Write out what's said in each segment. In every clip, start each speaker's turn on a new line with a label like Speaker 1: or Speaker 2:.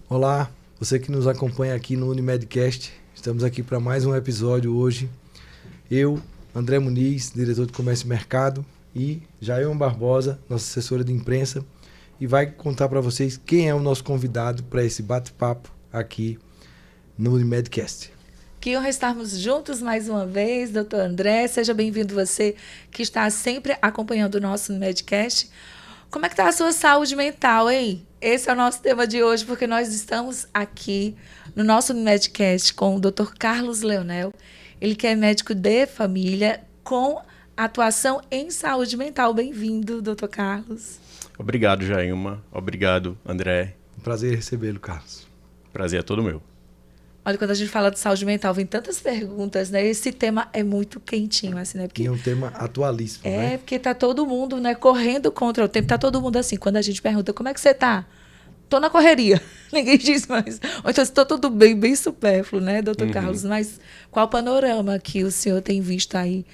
Speaker 1: Olá, você que nos acompanha aqui no Unimedcast, estamos aqui para mais um episódio hoje. Eu, André Muniz, diretor de Comércio e Mercado, e Jailma Barbosa, nossa assessora de imprensa, e vai contar para vocês quem é o nosso convidado para esse bate-papo aqui no Unimedcast.
Speaker 2: Que honra estarmos juntos mais uma vez, doutor André. Seja bem-vindo você que está sempre acompanhando o nosso Unimedcast. Como é que está a sua saúde mental, hein? Esse é o nosso tema de hoje, porque nós estamos aqui no nosso Unimedcast com o Dr. Carlos Leonel. Ele que é médico de família com atuação em saúde mental. Bem-vindo, Dr. Carlos.
Speaker 3: Obrigado, Jailma. Obrigado, André.
Speaker 1: Um prazer recebê-lo, Carlos.
Speaker 3: Prazer é todo meu.
Speaker 2: Olha, quando a gente fala de saúde mental, vem tantas perguntas, né? Esse tema é muito quentinho, assim, né? Porque
Speaker 1: e é um tema atualíssimo, né?
Speaker 2: É, porque tá todo mundo, né, correndo contra o tempo. Tá todo mundo assim, quando a gente pergunta, como é que você tá? Tô na correria. Ninguém diz mais. Ou então, estou tudo bem, bem supérfluo, né, doutor Carlos? Mas qual o panorama que o senhor tem visto aí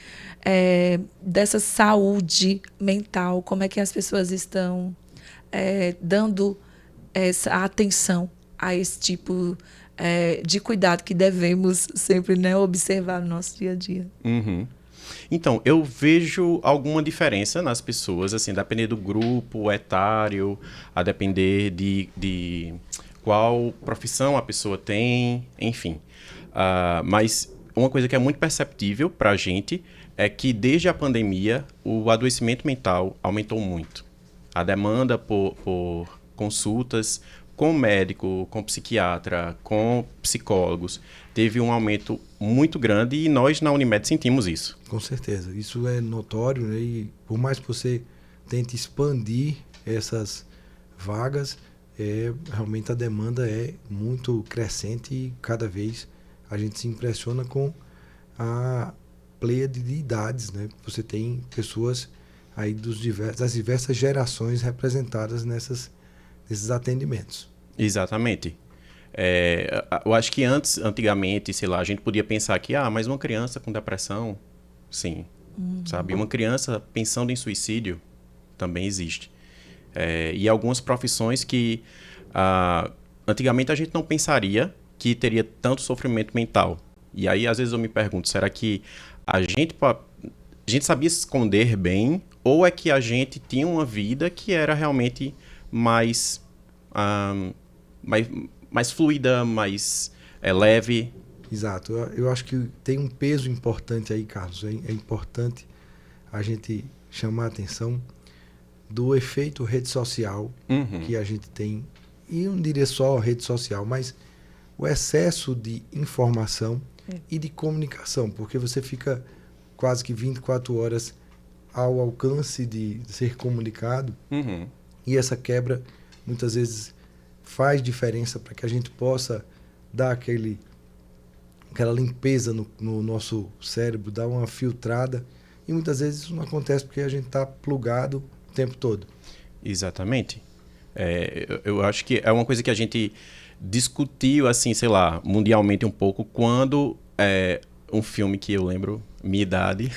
Speaker 2: dessa saúde mental? Como é que as pessoas estão dando essa atenção a esse tipo de cuidado que devemos sempre, né, observar no nosso dia a dia?
Speaker 3: Então, eu vejo alguma diferença nas pessoas, assim, a depender do grupo etário, a depender de qual profissão a pessoa tem, enfim. Mas uma coisa que é muito perceptível para a gente é que desde a pandemia o adoecimento mental aumentou muito. A demanda por consultas com médico, com psiquiatra, com psicólogos, teve um aumento muito grande e nós na Unimed sentimos isso.
Speaker 1: Com certeza, isso é notório, né? E por mais que você tente expandir essas vagas, realmente a demanda é muito crescente e cada vez a gente se impressiona com a pleiade de idades, né? Você tem pessoas aí das diversas gerações representadas nesses atendimentos.
Speaker 3: Exatamente. Eu acho que antigamente, sei lá, a gente podia pensar que, mas uma criança com depressão, sim, sabe? Uma criança pensando em suicídio também existe. E algumas profissões que antigamente a gente não pensaria que teria tanto sofrimento mental. E aí, às vezes, eu me pergunto, será que a gente sabia se esconder bem ou é que a gente tinha uma vida que era realmente mais fluida, mais leve?
Speaker 1: Exato. Eu acho que tem um peso importante aí, Carlos. É importante a gente chamar a atenção do efeito rede social que a gente tem. E não diria só rede social, mas o excesso de informação e de comunicação, porque você fica quase que 24 horas ao alcance de ser comunicado e essa quebra muitas vezes faz diferença para que a gente possa dar aquela limpeza no nosso cérebro, dar uma filtrada. E muitas vezes isso não acontece porque a gente está plugado o tempo todo.
Speaker 3: Exatamente. Eu acho que é uma coisa que a gente discutiu, assim, sei lá, mundialmente um pouco, quando um filme que eu lembro, minha idade,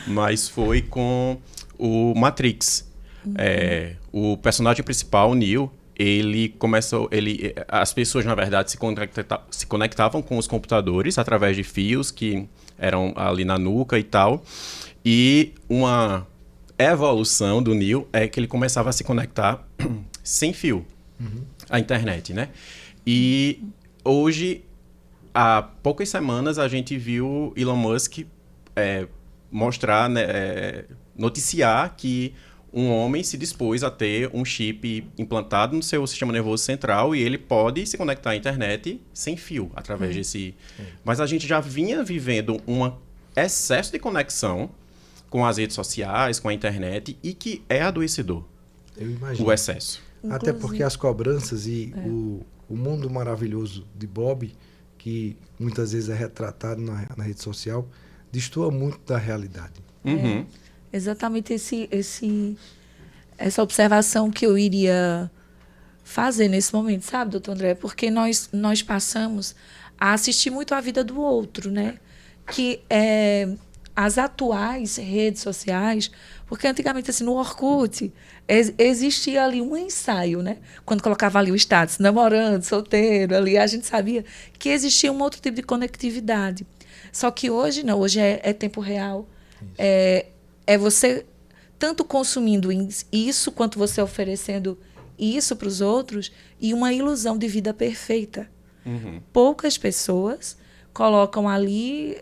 Speaker 3: mas foi com o Matrix. O personagem principal, Neo, as pessoas, na verdade, se conectavam com os computadores através de fios que eram ali na nuca e tal. E uma evolução do Neo é que ele começava a se conectar sem fio à internet, né? E hoje, há poucas semanas, a gente viu Elon Musk mostrar, né, noticiar que um homem se dispôs a ter um chip implantado no seu sistema nervoso central e ele pode se conectar à internet sem fio, através desse... Mas a gente já vinha vivendo um excesso de conexão com as redes sociais, com a internet, e que é adoecedor.
Speaker 1: Eu imagino.
Speaker 3: O excesso.
Speaker 1: Até porque as cobranças e o mundo maravilhoso de Bob, que muitas vezes é retratado na rede social, destoa muito da realidade.
Speaker 2: Exatamente essa observação que eu iria fazer nesse momento, sabe, doutor André? Porque nós passamos a assistir muito a vida do outro, né? Que as atuais redes sociais, porque antigamente, assim, no Orkut, existia ali um ensaio, né? Quando colocava ali o status, namorando, solteiro, ali, a gente sabia que existia um outro tipo de conectividade. Só que hoje não, hoje é tempo real. É você tanto consumindo isso, quanto você oferecendo isso para os outros, e uma ilusão de vida perfeita. Poucas pessoas colocam ali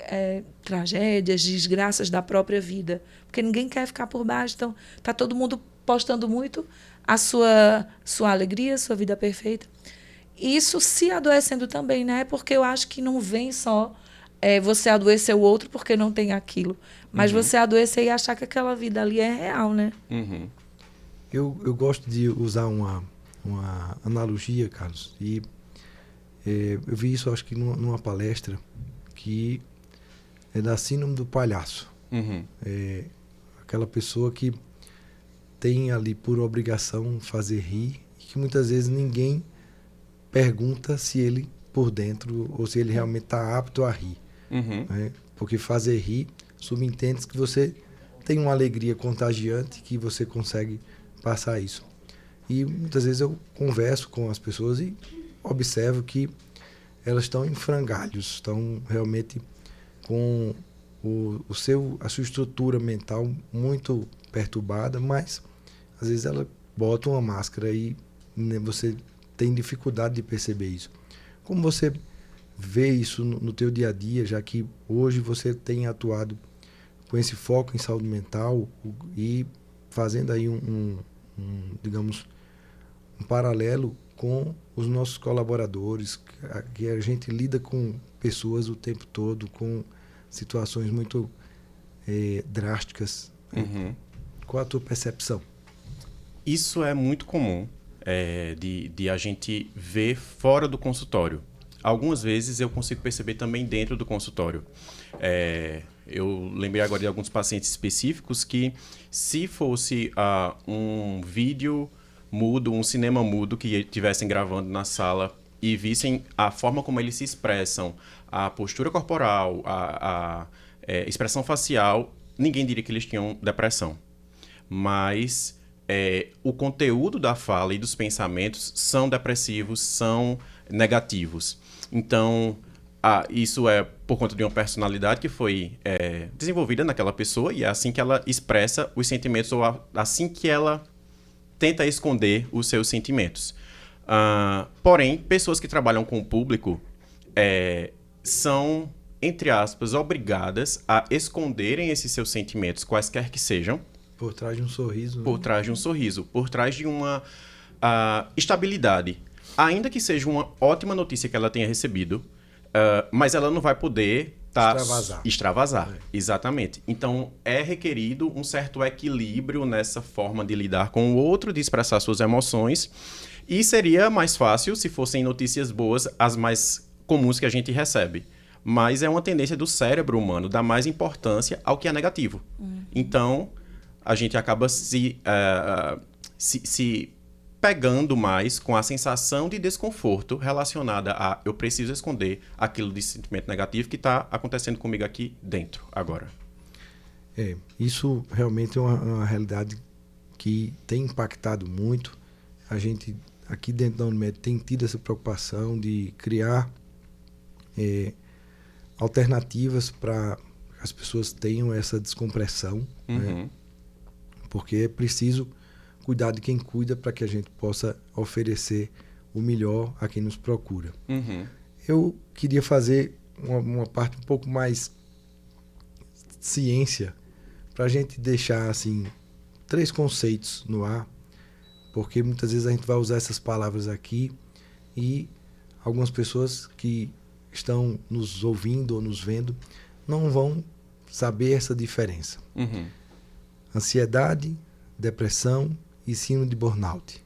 Speaker 2: tragédias, desgraças da própria vida, porque ninguém quer ficar por baixo. Então, está todo mundo postando muito a sua alegria, a sua vida perfeita. Isso se adoecendo também, né? Porque eu acho que não vem só você adoecer o outro porque não tem aquilo, mas você adoecer e achar que aquela vida ali é real, né?
Speaker 1: Eu gosto de usar uma analogia, Carlos, e eu vi isso, acho que numa palestra, que é da síndrome do palhaço. Aquela pessoa que tem ali por obrigação fazer rir, e que muitas vezes ninguém pergunta se ele por dentro, ou se ele realmente está apto a rir. Né? Porque fazer rir subentende que você tem uma alegria contagiante, que você consegue passar isso. E muitas vezes eu converso com as pessoas e observo que elas estão em frangalhos, estão realmente com a sua estrutura mental muito perturbada, mas às vezes ela bota uma máscara e, né, você tem dificuldade de perceber isso. Como você vê isso no teu dia a dia, já que hoje você tem atuado com esse foco em saúde mental e fazendo aí digamos, um paralelo com os nossos colaboradores, que a gente lida com pessoas o tempo todo, com situações muito drásticas. Qual a tua percepção?
Speaker 3: Isso é muito comum de a gente ver fora do consultório. Algumas vezes eu consigo perceber também dentro do consultório. Eu lembrei agora de alguns pacientes específicos que, se fosse um vídeo mudo, um cinema mudo que estivessem gravando na sala e vissem a forma como eles se expressam, a postura corporal, a expressão facial, ninguém diria que eles tinham depressão. Mas o conteúdo da fala e dos pensamentos são depressivos, são negativos. Então, isso é por conta de uma personalidade que foi desenvolvida naquela pessoa, e é assim que ela expressa os sentimentos, ou assim que ela tenta esconder os seus sentimentos. Porém, pessoas que trabalham com o público são, entre aspas, obrigadas a esconderem esses seus sentimentos, quaisquer que sejam.
Speaker 1: Por trás de um sorriso.
Speaker 3: Por trás de um sorriso, por trás de uma estabilidade. Ainda que seja uma ótima notícia que ela tenha recebido, mas ela não vai poder extravasar. Exatamente. Então, é requerido um certo equilíbrio nessa forma de lidar com o outro, de expressar suas emoções. E seria mais fácil se fossem notícias boas, as mais comuns que a gente recebe. Mas é uma tendência do cérebro humano dar mais importância ao que é negativo. Então, a gente acaba se pegando mais com a sensação de desconforto relacionada a eu preciso esconder aquilo de sentimento negativo que está acontecendo comigo aqui dentro, agora.
Speaker 1: Isso realmente é uma realidade que tem impactado muito. A gente, aqui dentro da Unimed, tem tido essa preocupação de criar alternativas para que as pessoas tenham essa descompressão, né? Porque é preciso cuidar de quem cuida para que a gente possa oferecer o melhor a quem nos procura. Eu queria fazer uma parte um pouco mais ciência, para a gente deixar assim 3 conceitos no ar, porque muitas vezes a gente vai usar essas palavras aqui e algumas pessoas que estão nos ouvindo ou nos vendo não vão saber essa diferença. Ansiedade, depressão e síndrome de burnout.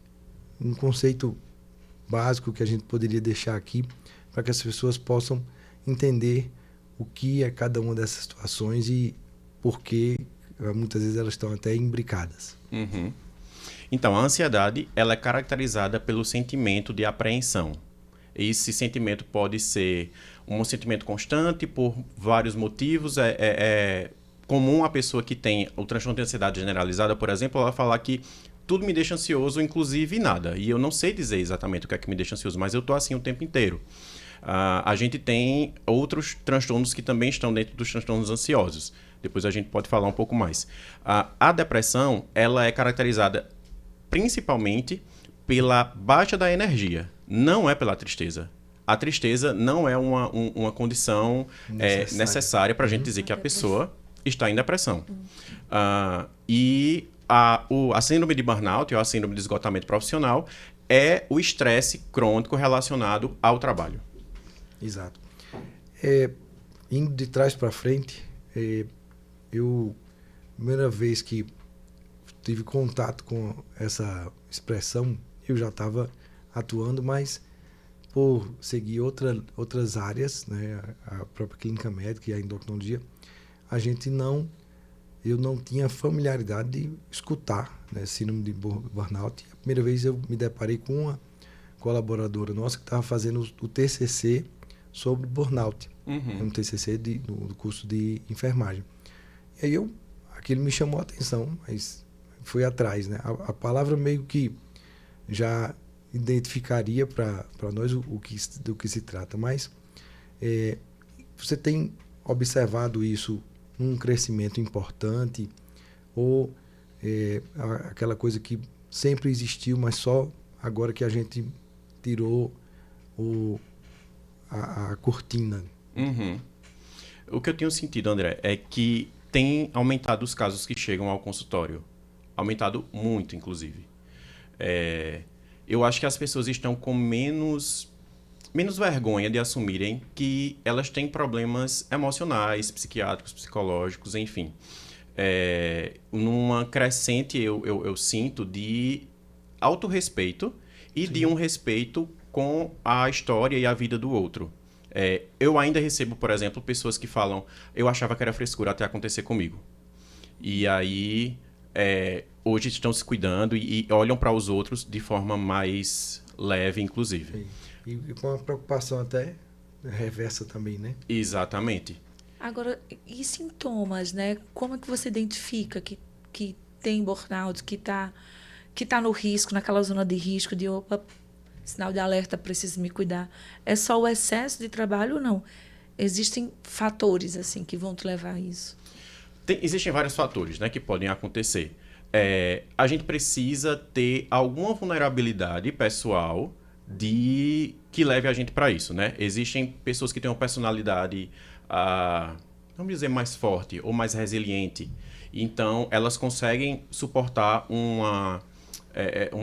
Speaker 1: Um conceito básico que a gente poderia deixar aqui para que as pessoas possam entender o que é cada uma dessas situações e por que muitas vezes elas estão até imbricadas.
Speaker 3: Então, a ansiedade ela é caracterizada pelo sentimento de apreensão. Esse sentimento pode ser um sentimento constante por vários motivos, comum a pessoa que tem o transtorno de ansiedade generalizada, por exemplo, ela falar que tudo me deixa ansioso, inclusive nada. E eu não sei dizer exatamente o que é que me deixa ansioso, mas eu tô assim o tempo inteiro. A gente tem outros transtornos que também estão dentro dos transtornos ansiosos. Depois a gente pode falar um pouco mais. A depressão, ela é caracterizada principalmente pela baixa da energia. Não é pela tristeza. A tristeza não é uma condição necessária para a gente dizer que a pessoa está em depressão. E a síndrome de burnout, ou a síndrome de esgotamento profissional, é o estresse crônico relacionado ao trabalho.
Speaker 1: Exato. Indo de trás para frente, primeira vez que tive contato com essa expressão, eu já estava atuando, mas por seguir outras áreas, né, a própria clínica médica e a endocrinologia, eu não tinha familiaridade de escutar, né, síndrome de burnout. A primeira vez eu me deparei com uma colaboradora nossa que estava fazendo o TCC sobre burnout, um TCC do curso de enfermagem. E aí aquilo me chamou a atenção, mas fui atrás, né? A palavra meio que já identificaria para nós do que se trata, mas você tem observado isso um crescimento importante ou aquela coisa que sempre existiu, mas só agora que a gente tirou a cortina?
Speaker 3: O que eu tenho sentido, André, é que tem aumentado os casos que chegam ao consultório. Aumentado muito, inclusive. Eu acho que as pessoas estão com menos vergonha de assumirem que elas têm problemas emocionais, psiquiátricos, psicológicos, enfim. Numa crescente, eu sinto, de autorrespeito e de um respeito com a história e a vida do outro. Eu ainda recebo, por exemplo, pessoas que falam: eu achava que era frescura até acontecer comigo. E aí, hoje estão se cuidando e olham para os outros de forma mais leve, inclusive.
Speaker 1: E com uma preocupação até reversa também, né?
Speaker 3: Exatamente.
Speaker 2: Agora, e sintomas, né? Como é que você identifica que tem burnout, que tá no risco, naquela zona de risco, de opa, sinal de alerta, preciso me cuidar? É só o excesso de trabalho ou não? Existem fatores assim que vão te levar a isso?
Speaker 3: Existem vários fatores, né, que podem acontecer. A gente precisa ter alguma vulnerabilidade pessoal que leve a gente para isso, né? Existem pessoas que têm uma personalidade, vamos dizer, mais forte ou mais resiliente. Então, elas conseguem suportar uma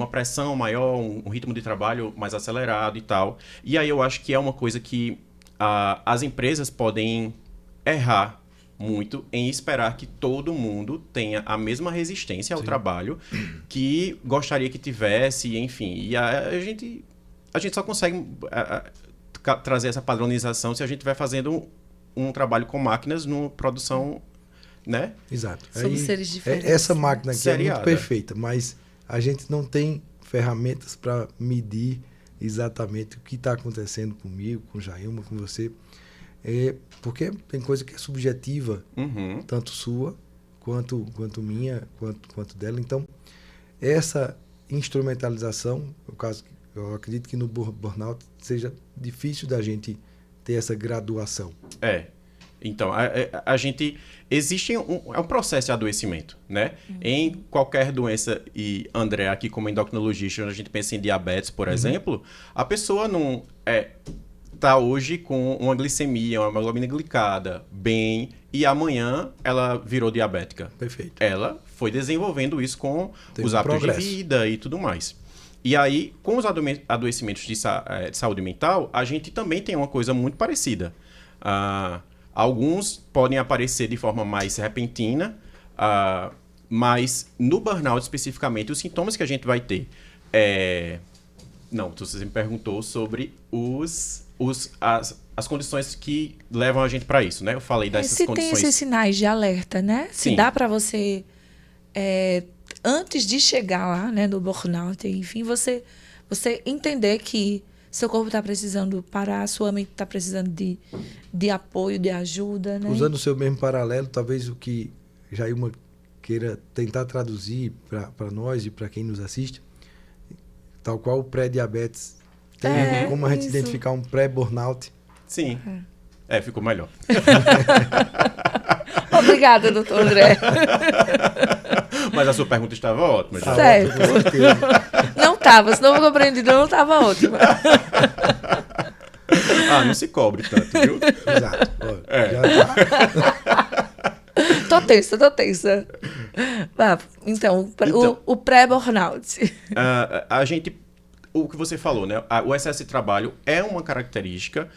Speaker 3: pressão maior, um ritmo de trabalho mais acelerado e tal. E aí eu acho que é uma coisa que as empresas podem errar muito em esperar que todo mundo tenha a mesma resistência ao trabalho que gostaria que tivesse, enfim. E a gente só consegue trazer essa padronização se a gente vai fazendo um trabalho com máquinas numa produção, né?
Speaker 1: Exato.
Speaker 2: Somos seres diferentes.
Speaker 1: Essa máquina aqui
Speaker 3: seriada.
Speaker 1: É muito perfeita, mas a gente não tem ferramentas para medir exatamente o que está acontecendo comigo, com o Jailma, com você. Porque tem coisa que é subjetiva, tanto sua, quanto minha, quanto dela. Então, essa instrumentalização, no caso, eu acredito que no burnout seja difícil da gente ter essa graduação.
Speaker 3: Então, a gente... Existe um processo de adoecimento, né? Em qualquer doença, e André, aqui como endocrinologista, quando a gente pensa em diabetes, por exemplo, a pessoa não está hoje com uma glicemia, uma hemoglobina glicada, bem, e amanhã ela virou diabética.
Speaker 1: Perfeito.
Speaker 3: Ela foi desenvolvendo isso com os hábitos
Speaker 1: progresso
Speaker 3: de vida e tudo mais. E aí, com os adoecimentos de saúde mental, a gente também tem uma coisa muito parecida. Alguns podem aparecer de forma mais repentina, mas no burnout especificamente, os sintomas que a gente vai ter Não, você me perguntou sobre as condições que levam a gente para isso, né? Eu falei dessas condições.
Speaker 2: Se tem esses sinais de alerta, né? Se
Speaker 3: Sim.
Speaker 2: dá para você, antes de chegar lá, né, no burnout, enfim, você entender que seu corpo está precisando parar, sua mente está precisando de apoio, de ajuda, né?
Speaker 1: Usando o seu mesmo paralelo, talvez o que Jailma queira tentar traduzir para nós e para quem nos assiste, tal qual o pré-diabetes tem, como a gente identificar um pré-burnout.
Speaker 3: Sim. Ficou melhor.
Speaker 2: Obrigada, doutor André.
Speaker 3: Mas a sua pergunta estava ótima. Já.
Speaker 2: Certo. Não estava, se não compreendido, não estava ótima.
Speaker 3: Não se cobre tanto, viu?
Speaker 1: Exato. Já
Speaker 2: Tô tensa. Então, o pré-burnout.
Speaker 3: O que você falou, né? O excesso de trabalho é uma característica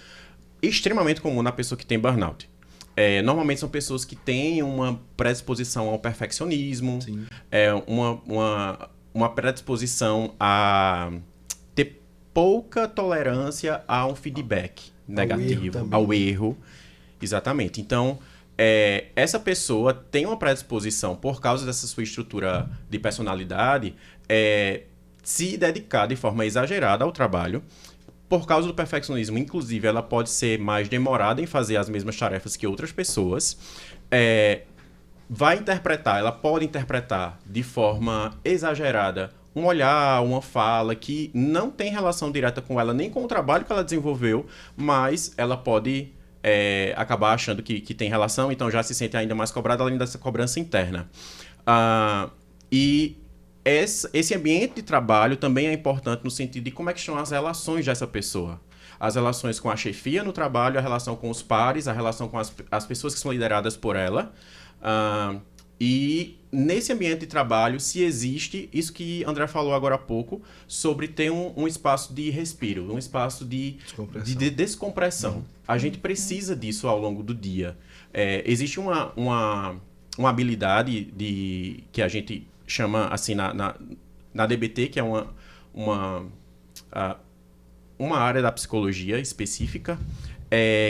Speaker 3: extremamente comum na pessoa que tem burnout. Normalmente são pessoas que têm uma predisposição ao perfeccionismo, uma predisposição a ter pouca tolerância a um feedback negativo, ao erro. Exatamente. Então, essa pessoa tem uma predisposição, por causa dessa sua estrutura de personalidade, se dedicar de forma exagerada ao trabalho. Por causa do perfeccionismo, inclusive, ela pode ser mais demorada em fazer as mesmas tarefas que outras pessoas. Ela pode interpretar de forma exagerada um olhar, uma fala que não tem relação direta com ela, nem com o trabalho que ela desenvolveu, mas ela pode acabar achando que tem relação, então já se sente ainda mais cobrada, além dessa cobrança interna. Esse ambiente de trabalho também é importante no sentido de como é que estão as relações dessa pessoa. As relações com a chefia no trabalho, a relação com os pares, a relação com as pessoas que são lideradas por ela. E nesse ambiente de trabalho, se existe isso que André falou agora há pouco, sobre ter um espaço de respiro, um espaço de descompressão. A gente precisa disso ao longo do dia. Existe uma habilidade que a gente chama assim na DBT, que é uma área da psicologia específica,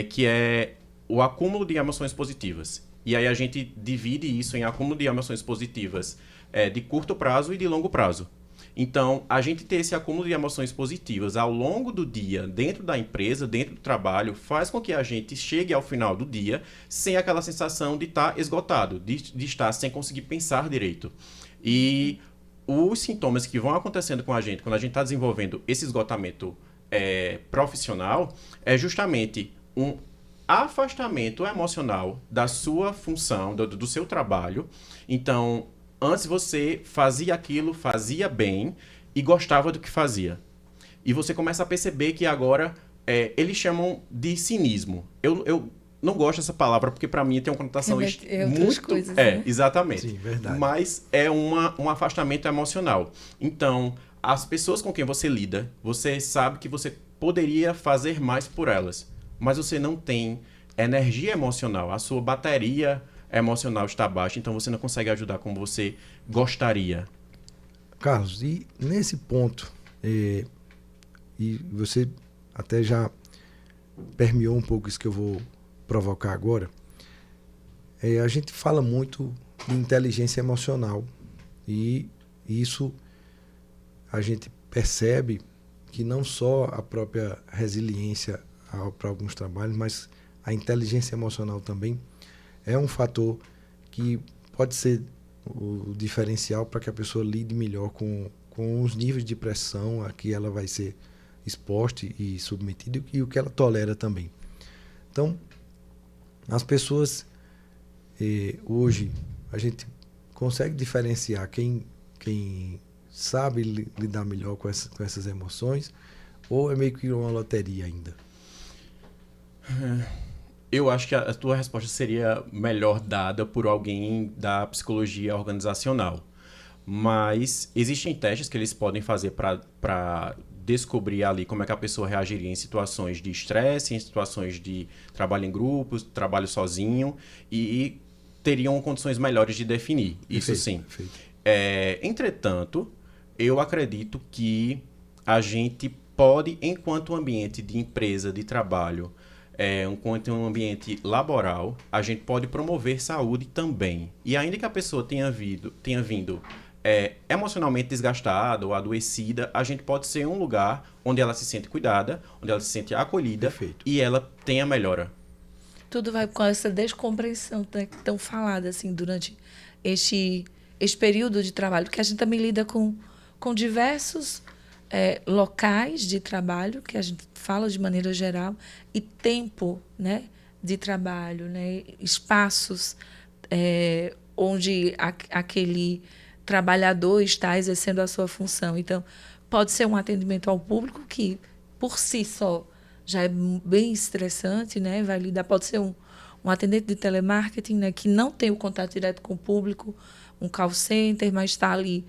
Speaker 3: que é o acúmulo de emoções positivas. E aí a gente divide isso em acúmulo de emoções positivas de curto prazo e de longo prazo. Então, a gente ter esse acúmulo de emoções positivas ao longo do dia, dentro da empresa, dentro do trabalho, faz com que a gente chegue ao final do dia sem aquela sensação de estar esgotado, de estar sem conseguir pensar direito. E os sintomas que vão acontecendo com a gente quando a gente está desenvolvendo esse esgotamento profissional é justamente um afastamento emocional da sua função, do seu trabalho. Então, antes você fazia aquilo, fazia bem e gostava do que fazia. E você começa a perceber que agora eles chamam de cinismo. Eu não gosto dessa palavra porque para mim tem uma conotação muito...
Speaker 2: coisas, né?
Speaker 3: Exatamente.
Speaker 1: Sim, verdade.
Speaker 3: Mas é um afastamento emocional. Então, as pessoas com quem você lida, você sabe que você poderia fazer mais por elas, mas você não tem energia emocional. A sua bateria emocional está baixa, então você não consegue ajudar como você gostaria.
Speaker 1: Carlos, e nesse ponto, e você até já permeou um pouco isso que eu vou provocar agora, a gente fala muito de inteligência emocional e isso a gente percebe que não só a própria resiliência para alguns trabalhos, mas a inteligência emocional também é um fator que pode ser o diferencial para que a pessoa lide melhor com os níveis de pressão a que ela vai ser exposta e submetida e o que ela tolera também. Então, as pessoas, hoje, a gente consegue diferenciar quem sabe lidar melhor com essas emoções ou é meio que uma loteria ainda?
Speaker 3: Eu acho que a tua resposta seria melhor dada por alguém da psicologia organizacional. Mas existem testes que eles podem fazer para descobrir ali como é que a pessoa reagiria em situações de estresse, em situações de trabalho em grupos, trabalho sozinho, e teriam condições melhores de definir. Isso sim. Entretanto, eu acredito que a gente pode, enquanto ambiente de empresa, de trabalho, enquanto um ambiente laboral, a gente pode promover saúde também. E ainda que a pessoa tenha vindo emocionalmente desgastada ou adoecida, a gente pode ser um lugar onde ela se sente cuidada, onde ela se sente acolhida.
Speaker 1: Perfeito.
Speaker 3: E ela tem a melhora.
Speaker 2: Tudo vai com essa descompreensão, né, tão falada assim, durante este período de trabalho, porque a gente também lida com diversos locais de trabalho, que a gente fala de maneira geral, e tempo, né, de trabalho, né, espaços onde aquele trabalhador está exercendo a sua função. Então, pode ser um atendimento ao público que, por si só, já é bem estressante, né? Vai lidar, pode ser um atendente de telemarketing, né, que não tem o contato direto com o público, um call center, mas está ali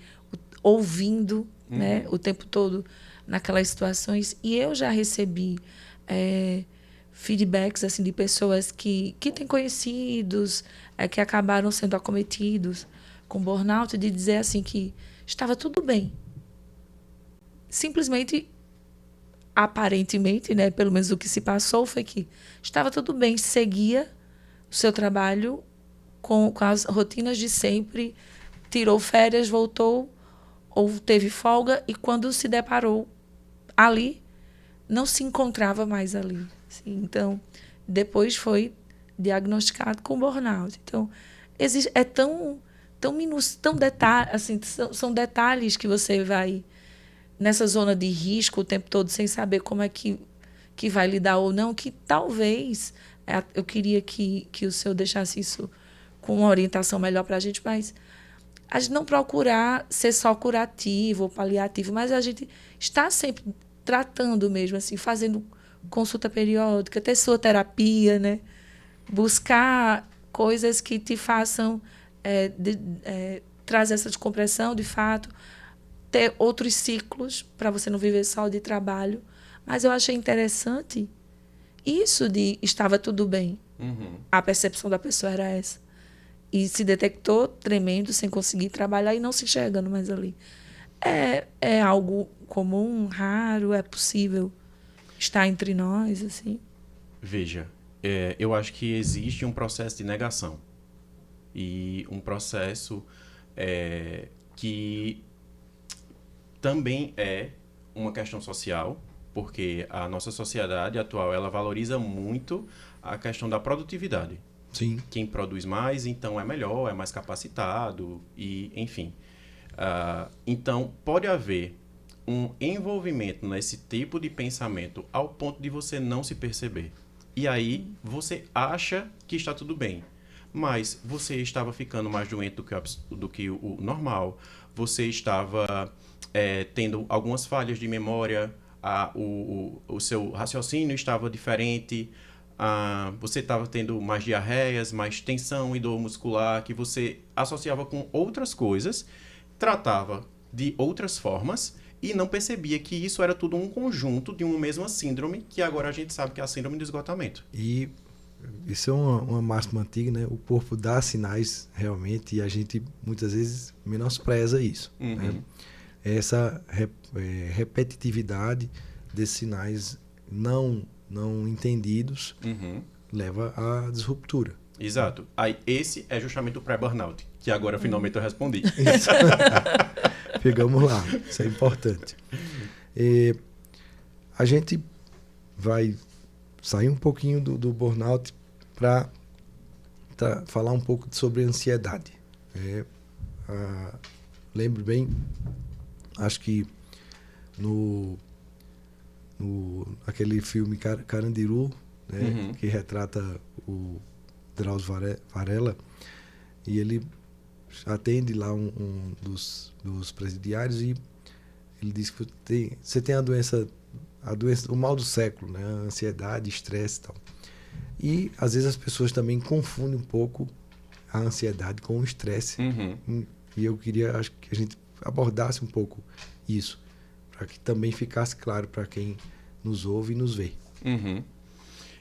Speaker 2: ouvindo, né, o tempo todo naquelas situações. E eu já recebi feedbacks assim, de pessoas que têm conhecidos, que acabaram sendo acometidos com burnout, de dizer assim que estava tudo bem. Simplesmente, aparentemente, né, pelo menos o que se passou foi que estava tudo bem, seguia o seu trabalho com as rotinas de sempre, tirou férias, voltou ou teve folga, e quando se deparou ali, não se encontrava mais ali. Assim, então, depois foi diagnosticado com burnout. Então, é tão minúsculo, tão detalhe, assim, são detalhes que você vai nessa zona de risco o tempo todo, sem saber como é que vai lidar ou não, que talvez eu queria que o senhor deixasse isso com uma orientação melhor para a gente, mas a gente não procurar ser só curativo ou paliativo, mas a gente está sempre tratando mesmo, assim, fazendo consulta periódica, ter sua terapia, né? Buscar coisas que te façam trazer essa descompressão, de fato, ter outros ciclos para você não viver só de trabalho. Mas eu achei interessante isso de estava tudo bem. A percepção da pessoa era essa. E se detectou tremendo, sem conseguir trabalhar e não se enxergando mais ali. É algo comum, raro, é possível estar entre nós, assim?
Speaker 3: Veja, eu acho que existe um processo de negação. E um processo que também é uma questão social, porque a nossa sociedade atual ela valoriza muito a questão da produtividade.
Speaker 1: Sim.
Speaker 3: Quem produz mais, então é melhor, é mais capacitado, e enfim. Então, pode haver um envolvimento nesse tipo de pensamento ao ponto de você não se perceber. E aí, você acha que está tudo bem, mas você estava ficando mais doente do que o normal, você estava tendo algumas falhas de memória, o seu raciocínio estava diferente, você estava tendo mais diarreias, mais tensão e dor muscular, que você associava com outras coisas, tratava de outras formas e não percebia que isso era tudo um conjunto de uma mesma síndrome, que agora a gente sabe que é a síndrome do esgotamento.
Speaker 1: E isso é uma máxima antiga, né? O corpo dá sinais realmente e a gente muitas vezes menospreza isso. Né? Essa repetitividade desses sinais não entendidos leva à disruptura.
Speaker 3: Exato. Aí esse é justamente o pré-burnout, que agora finalmente eu respondi.
Speaker 1: Isso. Pegamos lá, isso é importante. A gente vai sair um pouquinho do burnout para falar um pouco sobre ansiedade. Lembro bem, acho que aquele filme Carandiru, né, que retrata o Drauzio Varela, e ele atende lá um dos presidiários e ele diz que você tem a doença, o mal do século, né, a ansiedade, estresse e tal. E às vezes as pessoas também confundem um pouco a ansiedade com o estresse. E eu queria, acho que a gente abordasse um pouco isso, para que também ficasse claro para quem nos ouve e nos vê.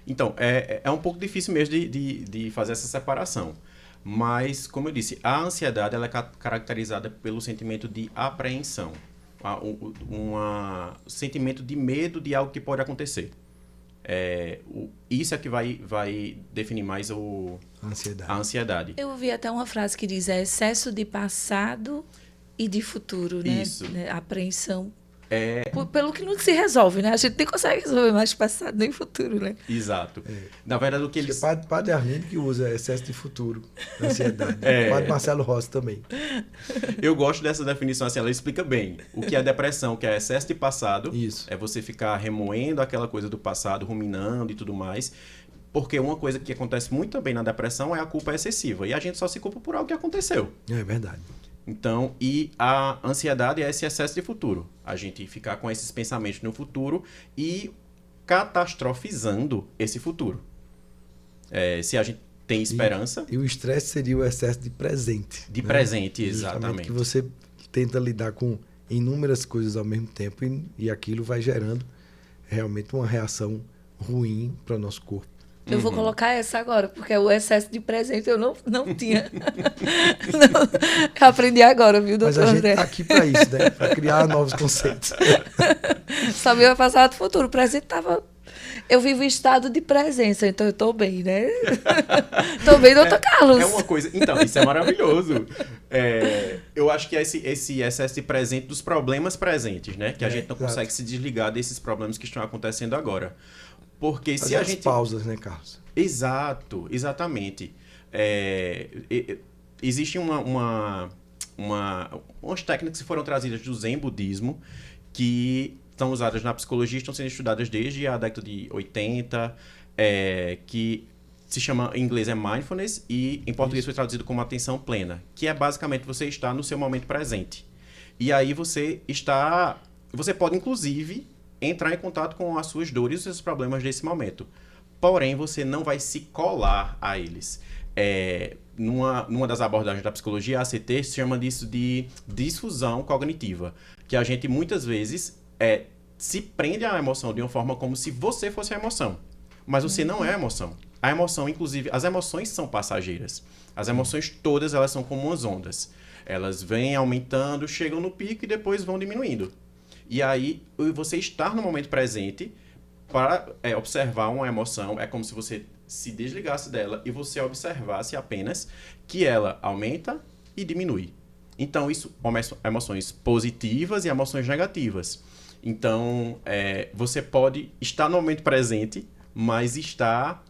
Speaker 3: Então, é um pouco difícil mesmo de fazer essa separação. Mas, como eu disse, a ansiedade ela é caracterizada pelo sentimento de apreensão. Um sentimento de medo de algo que pode acontecer. Isso é que vai definir mais a ansiedade.
Speaker 2: Eu ouvi até uma frase que diz excesso de passado E de futuro, né?
Speaker 3: Isso.
Speaker 2: Apreensão. Pelo que não se resolve, né? A gente nem consegue resolver mais passado nem futuro, né?
Speaker 3: Exato. Na verdade, o que eles...
Speaker 1: Padre Arlindo que usa excesso de futuro, ansiedade. Padre Marcelo Rossi também.
Speaker 3: Eu gosto dessa definição, assim, ela explica bem o que é depressão, que é excesso de passado.
Speaker 1: Isso.
Speaker 3: É você ficar remoendo aquela coisa do passado, ruminando e tudo mais. Porque uma coisa que acontece muito também na depressão é a culpa excessiva. E a gente só se culpa por algo que aconteceu.
Speaker 1: É verdade.
Speaker 3: Então, e a ansiedade é esse excesso de futuro. A gente ficar com esses pensamentos no futuro e catastrofizando esse futuro. Se a gente tem esperança...
Speaker 1: E o estresse seria o excesso de presente.
Speaker 3: De
Speaker 1: né?
Speaker 3: presente,
Speaker 1: Justamente
Speaker 3: exatamente.
Speaker 1: que você tenta lidar com inúmeras coisas ao mesmo tempo e aquilo vai gerando realmente uma reação ruim para o nosso corpo.
Speaker 2: Eu vou colocar essa agora, porque o excesso de presente eu não tinha. Eu aprendi agora, viu, doutor
Speaker 1: Mas a
Speaker 2: André?
Speaker 1: gente tá aqui para isso, né? Para criar novos conceitos.
Speaker 2: Sabia passado futuro. O presente estava... Eu vivo em estado de presença, então eu estou bem, né? Estou bem, doutor Carlos.
Speaker 3: É uma coisa... Então, isso é maravilhoso. Eu acho que é esse excesso de presente dos problemas presentes, né? Que a gente não consegue se desligar desses problemas que estão acontecendo agora. Porque se a gente...
Speaker 1: pausas, né, Carlos?
Speaker 3: Exato, exatamente. Existe umas técnicas que foram trazidas do Zen budismo que estão usadas na psicologia, estão sendo estudadas desde a década de 80, que se chama, em inglês é mindfulness, e em português foi traduzido como atenção plena, que é basicamente você estar no seu momento presente. E aí você pode, inclusive, entrar em contato com as suas dores e os seus problemas desse momento. Porém, você não vai se colar a eles. Numa das abordagens da psicologia, a ACT se chama disso de disfusão cognitiva, que a gente muitas vezes se prende à emoção de uma forma como se você fosse a emoção. Mas você não é a emoção. A emoção, inclusive, as emoções são passageiras. As emoções todas, elas são como umas ondas. Elas vêm aumentando, chegam no pico e depois vão diminuindo. E aí, você estar no momento presente para observar uma emoção é como se você se desligasse dela e você observasse apenas que ela aumenta e diminui. Então, isso emoções positivas e emoções negativas. Então, você pode estar no momento presente, mas estar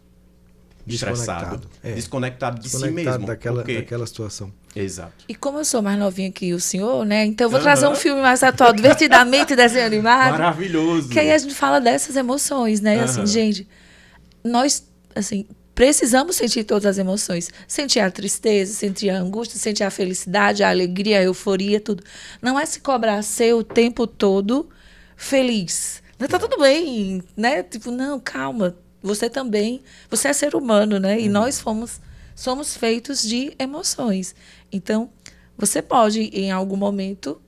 Speaker 3: estressado, desconectado de si mesmo.
Speaker 1: daquela situação.
Speaker 3: Exato.
Speaker 2: E como eu sou mais novinha que o senhor, né? Então eu vou trazer um filme mais atual, Divertidamente Desenho Animado.
Speaker 3: Maravilhoso.
Speaker 2: Que aí a gente fala dessas emoções, né? Assim, gente, nós, assim, precisamos sentir todas as emoções. Sentir a tristeza, sentir a angústia, sentir a felicidade, a alegria, a euforia, tudo. Não é se cobrar ser o tempo todo feliz. Tá tudo bem, né? Tipo, não, calma. Você também, você é ser humano, né? E nós somos feitos de emoções. Então, você pode, em algum momento,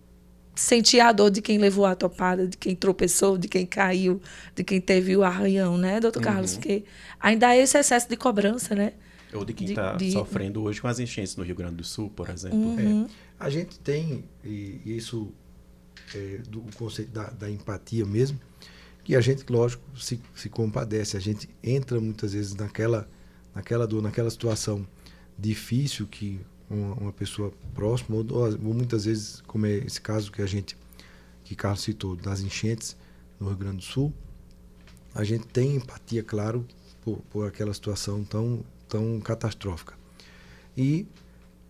Speaker 2: sentir a dor de quem levou a topada, de quem tropeçou, de quem caiu, de quem teve o arranhão, né, doutor Carlos? Porque ainda há esse excesso de cobrança, né?
Speaker 3: Ou de quem está sofrendo hoje com as enchentes no Rio Grande do Sul, por exemplo.
Speaker 1: A gente tem, e isso do conceito da empatia mesmo, que a gente, lógico, se compadece. A gente entra muitas vezes naquela dor, naquela situação difícil que uma pessoa próxima, ou muitas vezes, como é esse caso que Carlos citou, das enchentes no Rio Grande do Sul, a gente tem empatia, claro, por aquela situação tão catastrófica. E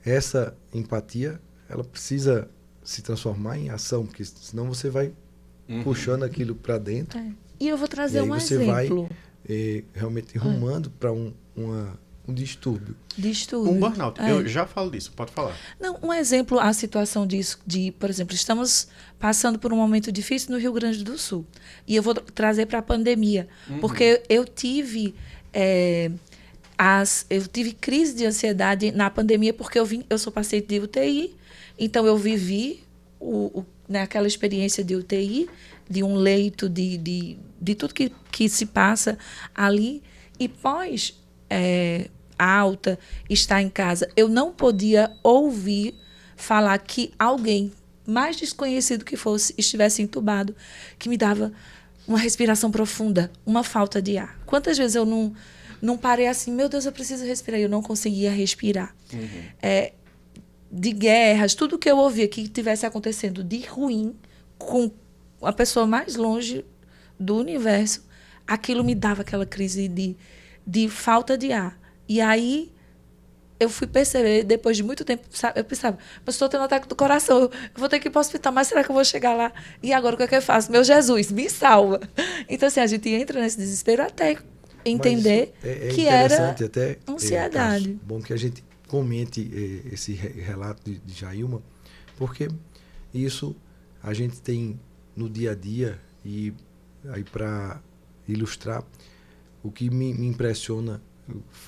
Speaker 1: essa empatia, ela precisa se transformar em ação, porque senão você vai puxando aquilo para dentro.
Speaker 2: E eu vou trazer um
Speaker 1: você
Speaker 2: exemplo.
Speaker 1: Vai realmente rumando para um distúrbio.
Speaker 3: Um burnout. Eu já falo disso, pode falar.
Speaker 2: Não, um exemplo, a situação disso, por exemplo, estamos passando por um momento difícil no Rio Grande do Sul. E eu vou trazer para a pandemia. Porque eu tive crise de ansiedade na pandemia, porque eu sou paciente de UTI, então eu vivi aquela experiência de UTI, de um leito, de tudo que se passa ali. E pós alta, estar em casa, eu não podia ouvir falar que alguém, mais desconhecido que fosse, estivesse entubado, que me dava uma respiração profunda, uma falta de ar. Quantas vezes eu não parei assim, meu Deus, eu preciso respirar, eu não conseguia respirar. de guerras, tudo que eu ouvia que tivesse acontecendo de ruim com a pessoa mais longe do universo, aquilo me dava aquela crise de falta de ar. E aí eu fui perceber, depois de muito tempo, eu pensava, mas estou tendo um ataque do coração, eu vou ter que ir para o hospital, mas será que eu vou chegar lá? E agora o que é que eu faço? Meu Jesus, me salva. Então, assim, a gente entra nesse desespero até entender que era
Speaker 1: até,
Speaker 2: ansiedade.
Speaker 1: Bom que a gente comente esse relato de Jailma, porque isso a gente tem no dia a dia, e aí para ilustrar, o que me impressiona,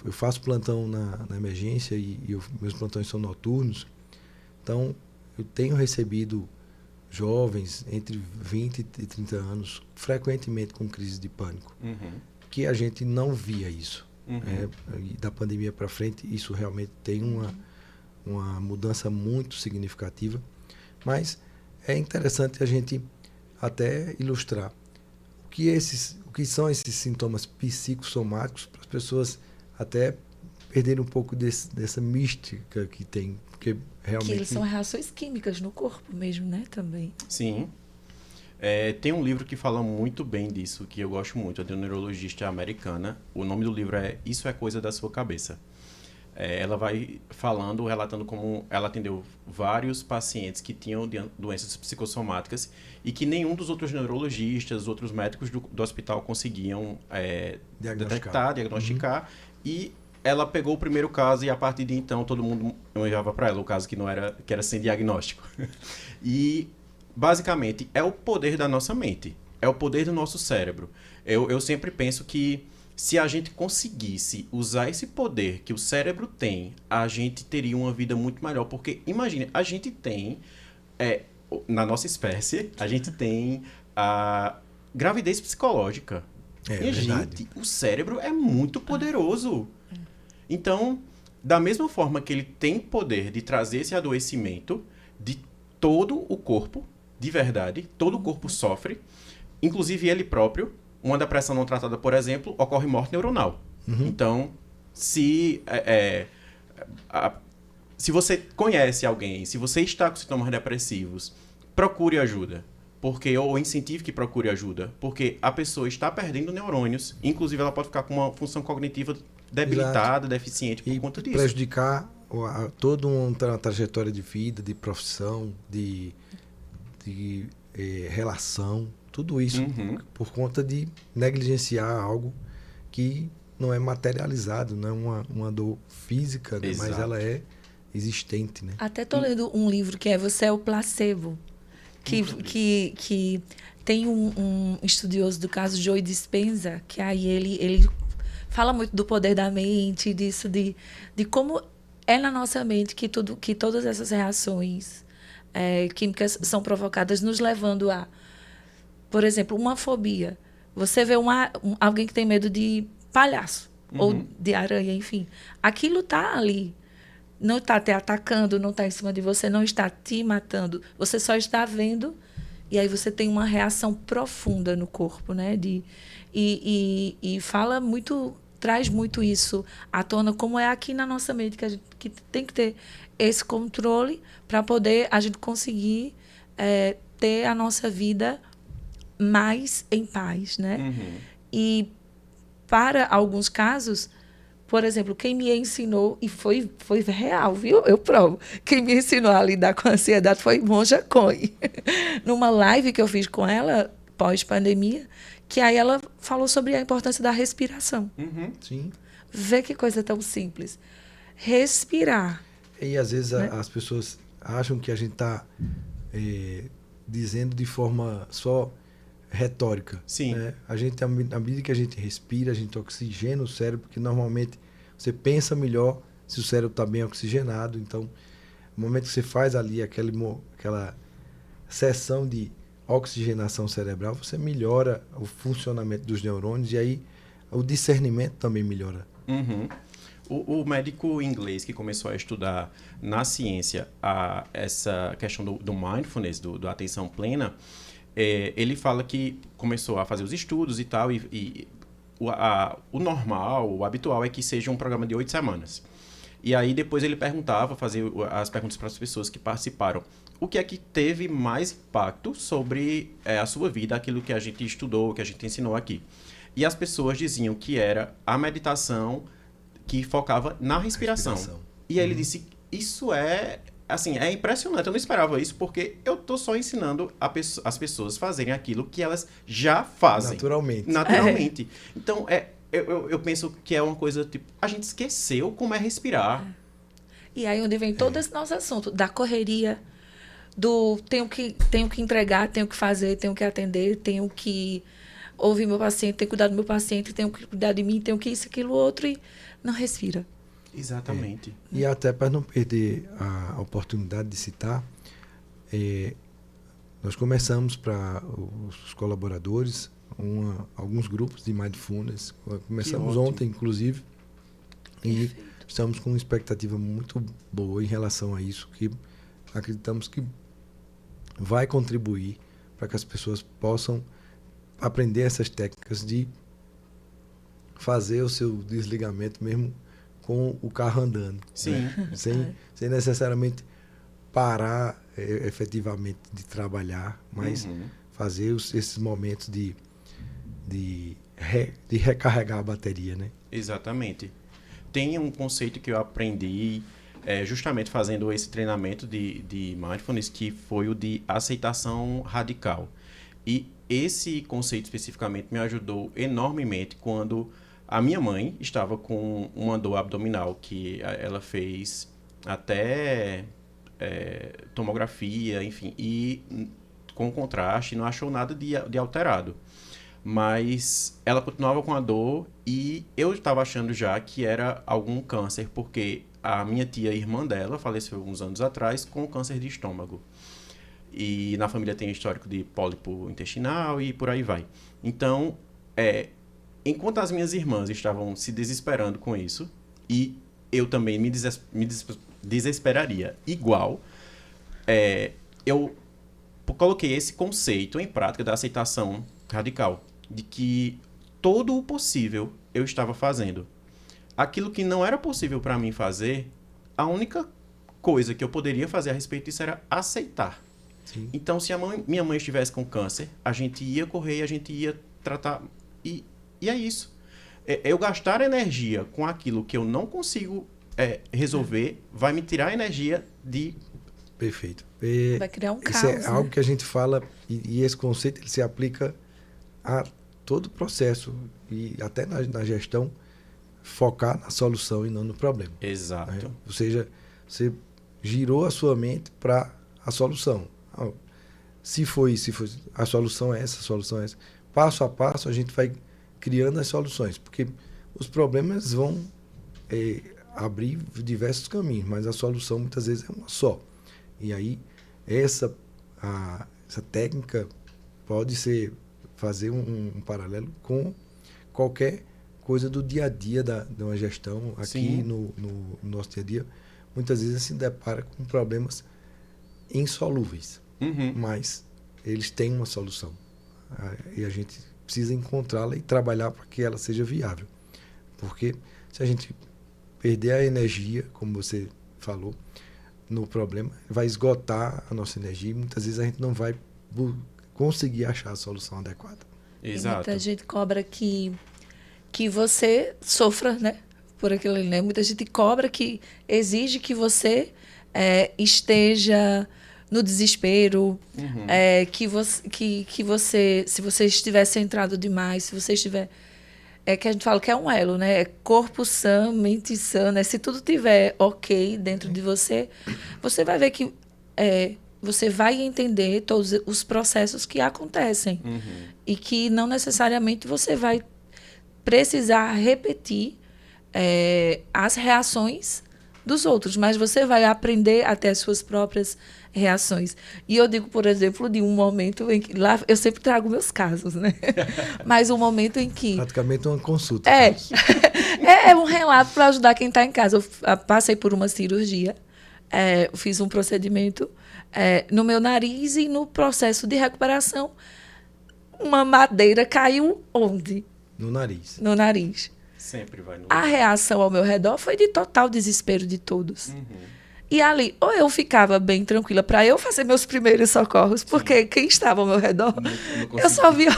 Speaker 1: eu faço plantão na emergência e meus plantões são noturnos, então eu tenho recebido jovens entre 20 e 30 anos, frequentemente com crise de pânico, que a gente não via isso. E da pandemia para frente, isso realmente tem uma mudança muito significativa, mas é interessante a gente até ilustrar o que são esses sintomas psicossomáticos, para as pessoas até perderem um pouco dessa mística que tem, porque realmente...
Speaker 2: Que eles são reações químicas no corpo mesmo, né, também.
Speaker 3: Sim. Tem um livro que fala muito bem disso, que eu gosto muito, é de uma neurologista americana. O nome do livro é Isso é Coisa da Sua Cabeça. Ela vai relatando como ela atendeu vários pacientes que tinham doenças psicossomáticas e que nenhum dos outros neurologistas, outros médicos do hospital conseguiam diagnosticar. E ela pegou o primeiro caso e a partir de então todo mundo olhava para ela o caso que era sem diagnóstico. E basicamente é o poder da nossa mente, é o poder do nosso cérebro. Eu sempre penso que se a gente conseguisse usar esse poder que o cérebro tem, a gente teria uma vida muito melhor. Porque, imagine, a gente tem, na nossa espécie, a gente tem a gravidez psicológica.
Speaker 1: Verdade.
Speaker 3: O cérebro é muito poderoso. Então, da mesma forma que ele tem poder de trazer esse adoecimento de todo o corpo, de verdade, todo o corpo sofre, inclusive ele próprio. Uma depressão não tratada, por exemplo, ocorre morte neuronal. Então, se você conhece alguém, se você está com sintomas depressivos, procure ajuda. Ou incentive que procure ajuda. Porque a pessoa está perdendo neurônios. Inclusive, ela pode ficar com uma função cognitiva debilitada, deficiente por conta disso.
Speaker 1: Prejudicar toda uma trajetória de vida, de profissão, de relação, tudo isso por conta de negligenciar algo que não é materializado, não é uma dor física, né? Mas ela é existente, né?
Speaker 2: Até estou lendo um livro que é Você é o Placebo, que tem um estudioso do caso Joe Dispenza, que aí ele fala muito do poder da mente, disso, de como é na nossa mente que todas essas reações químicas são provocadas, nos levando a, por exemplo, uma fobia. Você vê alguém que tem medo de palhaço ou de aranha, enfim. Aquilo está ali. Não está te atacando, não está em cima de você, não está te matando. Você só está vendo e aí você tem uma reação profunda no corpo, né? E fala muito, traz muito isso à tona, como é aqui na nossa mente, que a gente que tem que ter esse controle para poder a gente conseguir ter a nossa vida mais em paz, né? E para alguns casos, por exemplo, quem me ensinou, e foi real, viu? Eu provo. Quem me ensinou a lidar com a ansiedade foi Monja Coen. Numa live que eu fiz com ela, pós-pandemia, que aí ela falou sobre a importância da respiração.
Speaker 1: Sim.
Speaker 2: Vê que coisa tão simples. Respirar.
Speaker 1: E às vezes as pessoas acham que a gente está dizendo de forma só retórica.
Speaker 3: Sim.
Speaker 1: Né? A gente, à medida que a gente respira, a gente oxigena o cérebro, porque normalmente você pensa melhor se o cérebro está bem oxigenado. Então, no momento que você faz ali aquela sessão de oxigenação cerebral, você melhora o funcionamento dos neurônios e aí o discernimento também melhora.
Speaker 3: O médico inglês que começou a estudar na ciência essa questão do mindfulness, do atenção plena, ele fala que começou a fazer os estudos e tal, e o normal, o habitual é que seja um programa de 8 semanas. E aí depois ele perguntava, fazia as perguntas para as pessoas que participaram. O que é que teve mais impacto sobre a sua vida, aquilo que a gente estudou, que a gente ensinou aqui? E as pessoas diziam que era a meditação que focava na respiração. E aí ele disse, isso é, assim, é impressionante, eu não esperava isso, porque eu tô só ensinando as pessoas a fazerem aquilo que elas já fazem. Naturalmente. Então, eu penso que é uma coisa, tipo, a gente esqueceu como é respirar.
Speaker 2: E aí onde vem todo esse nosso assunto, da correria, do tenho que entregar, tenho que fazer, tenho que atender, tenho que ouvir meu paciente, tenho que cuidar do meu paciente, tenho que cuidar de mim, tenho que isso, aquilo, outro, e não respira.
Speaker 3: Exatamente.
Speaker 1: E até para não perder a oportunidade de citar, nós começamos para os colaboradores alguns grupos de Mindfulness. Começamos ontem, inclusive, e estamos com uma expectativa muito boa em relação a isso, que acreditamos que vai contribuir para que as pessoas possam aprender essas técnicas de fazer o seu desligamento mesmo com o carro andando.
Speaker 3: Sim.
Speaker 1: Né? Sem necessariamente parar efetivamente de trabalhar, mas fazer esses momentos de recarregar a bateria, né?
Speaker 3: Exatamente. Tem um conceito que eu aprendi justamente fazendo esse treinamento de mindfulness, que foi o de aceitação radical. E esse conceito especificamente me ajudou enormemente quando a minha mãe estava com uma dor abdominal, que ela fez até tomografia, enfim, e com contraste, não achou nada de alterado. Mas ela continuava com a dor e eu estava achando já que era algum câncer, porque a minha tia, irmã dela, faleceu uns anos atrás com câncer de estômago. E na família tem histórico de pólipo intestinal e por aí vai. Então, enquanto as minhas irmãs estavam se desesperando com isso, e eu também me desesperaria igual, eu coloquei esse conceito em prática da aceitação radical, de que todo o possível eu estava fazendo. Aquilo que não era possível para mim fazer, a única coisa que eu poderia fazer a respeito disso era aceitar.
Speaker 1: Sim.
Speaker 3: Então, se minha mãe estivesse com câncer, a gente ia correr, a gente ia tratar, e é isso. Eu gastar energia com aquilo que eu não consigo resolver, vai me tirar energia de...
Speaker 1: Perfeito.
Speaker 2: Vai criar um caos.
Speaker 1: Isso é algo que a gente fala, e esse conceito ele se aplica a todo o processo, e até na gestão, focar na solução e não no problema.
Speaker 3: Exato.
Speaker 1: Né? Ou seja, você girou a sua mente para a solução. Se foi a solução é essa, a solução é essa. Passo a passo a gente vai criando as soluções, porque os problemas vão abrir diversos caminhos, mas a solução muitas vezes é uma só. E aí essa técnica pode fazer um paralelo com qualquer coisa do dia a dia de uma gestão. Aqui no nosso dia a dia, muitas vezes se depara com problemas insolúveis, mas eles têm uma solução. E a gente precisa encontrá-la e trabalhar para que ela seja viável. Porque se a gente perder a energia, como você falou, no problema, vai esgotar a nossa energia e muitas vezes a gente não vai conseguir achar a solução adequada.
Speaker 3: Exato.
Speaker 2: Muita gente cobra que você sofra, né, por aquilo ali, né? Muita gente cobra que exige que você esteja no desespero, que você, se você estiver centrado demais, se você estiver... que a gente fala que é um elo, né? É corpo sã, mente sã, né? Se tudo estiver ok dentro de você, você vai ver que você vai entender todos os processos que acontecem. E que não necessariamente você vai precisar repetir as reações dos outros, mas você vai aprender a ter as suas próprias reações. E eu digo, por exemplo, de um momento em que... Lá eu sempre trago meus casos, né? Mas um momento em que...
Speaker 1: Praticamente uma consulta.
Speaker 2: É um relato para ajudar quem está em casa. Eu passei por uma cirurgia, fiz um procedimento no meu nariz e no processo de recuperação, uma madeira caiu onde?
Speaker 1: No nariz.
Speaker 2: No nariz.
Speaker 3: Sempre vai no
Speaker 2: A reação ao meu redor foi de total desespero de todos. E ali, ou eu ficava bem tranquila para eu fazer meus primeiros socorros, porque quem estava ao meu redor, eu só via...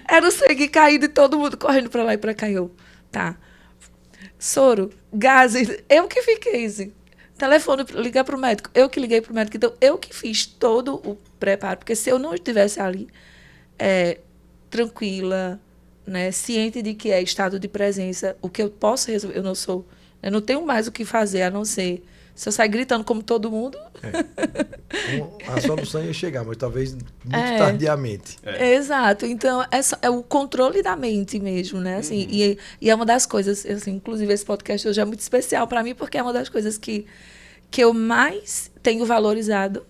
Speaker 2: Era o sangue caindo e todo mundo correndo para lá e para cá. Eu, tá. Soro, gases, eu que fiquei assim. Telefone, ligar para o médico, eu que liguei para o médico. Então, eu que fiz todo o preparo, porque se eu não estivesse ali tranquila, né, ciente de que é estado de presença, o que eu posso resolver, eu não tenho mais o que fazer, a não ser, se eu sair gritando como todo mundo...
Speaker 1: A solução ia chegar, mas talvez muito tardiamente.
Speaker 2: Exato, então é o controle da mente mesmo, né, assim, e é uma das coisas, assim, inclusive esse podcast hoje é muito especial para mim, porque é uma das coisas que eu mais tenho valorizado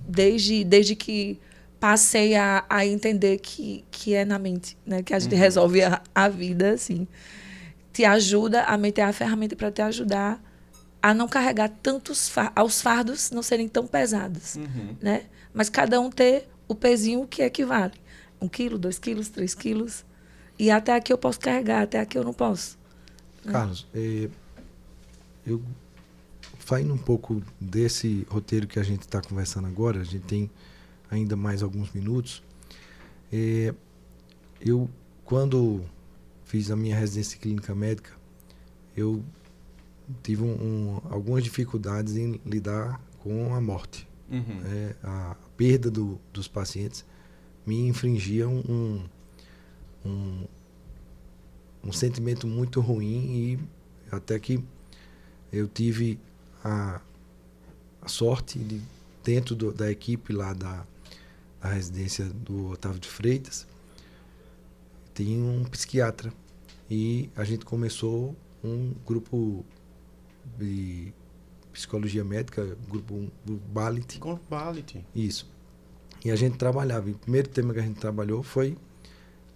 Speaker 2: desde que passei a entender que é na mente, né? Que a gente resolve a vida, assim. Te ajuda, a mente é a ferramenta para te ajudar a não carregar tantos aos fardos não serem tão pesados, né? Mas cada um ter o pezinho que equivale. 1 quilo, 2 quilos, 3 quilos. E até aqui eu posso carregar, até aqui eu não posso. Né?
Speaker 1: Carlos, eu saindo um pouco desse roteiro que a gente está conversando agora, a gente tem ainda mais alguns minutos. Eu, quando fiz a minha residência clínica médica, eu tive algumas dificuldades em lidar com a morte. A perda dos pacientes me infligia um sentimento muito ruim, e até que eu tive a sorte de, dentro da equipe lá da residência do Otávio de Freitas, tem um psiquiatra, e a gente começou um grupo de psicologia médica, grupo Bality.
Speaker 3: Bality.
Speaker 1: Isso. E a gente trabalhava, e o primeiro tema que a gente trabalhou foi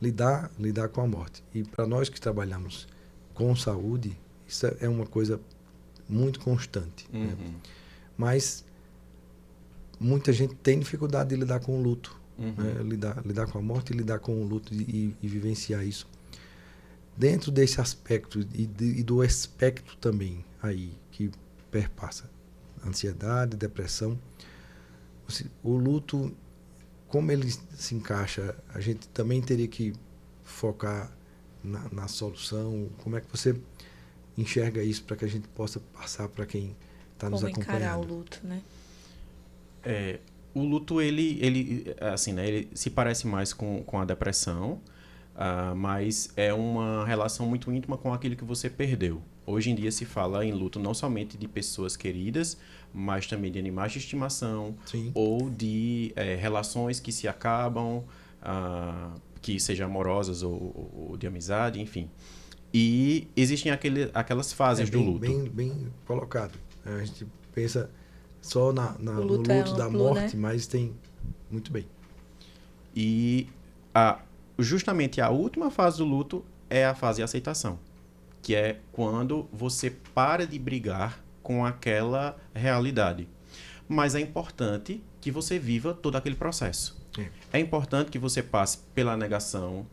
Speaker 1: lidar com a morte. E para nós que trabalhamos com saúde, isso é uma coisa muito constante. Né? Mas muita gente tem dificuldade de lidar com o luto, né? lidar com a morte, e lidar com o luto e vivenciar isso. Dentro desse aspecto e do espectro também aí que perpassa ansiedade, depressão, o luto, como ele se encaixa, a gente também teria que focar na solução. Como é que você enxerga isso para que a gente possa passar para quem está nos acompanhando?
Speaker 2: Como encarar o luto, né?
Speaker 3: O luto, ele assim, né, ele se parece mais com a depressão, mas é uma relação muito íntima com aquilo que você perdeu. Hoje em dia se fala em luto não somente de pessoas queridas, mas também de animais de estimação. Sim. Ou de relações que se acabam, que sejam amorosas ou de amizade, enfim. E existem aquelas fases do luto.
Speaker 1: Bem colocado. A gente pensa só no luto da morte, né? Mas tem muito bem.
Speaker 3: E justamente a última fase do luto é a fase de aceitação, que é quando você para de brigar com aquela realidade. Mas é importante que você viva todo aquele processo. É importante que você passe pela negação,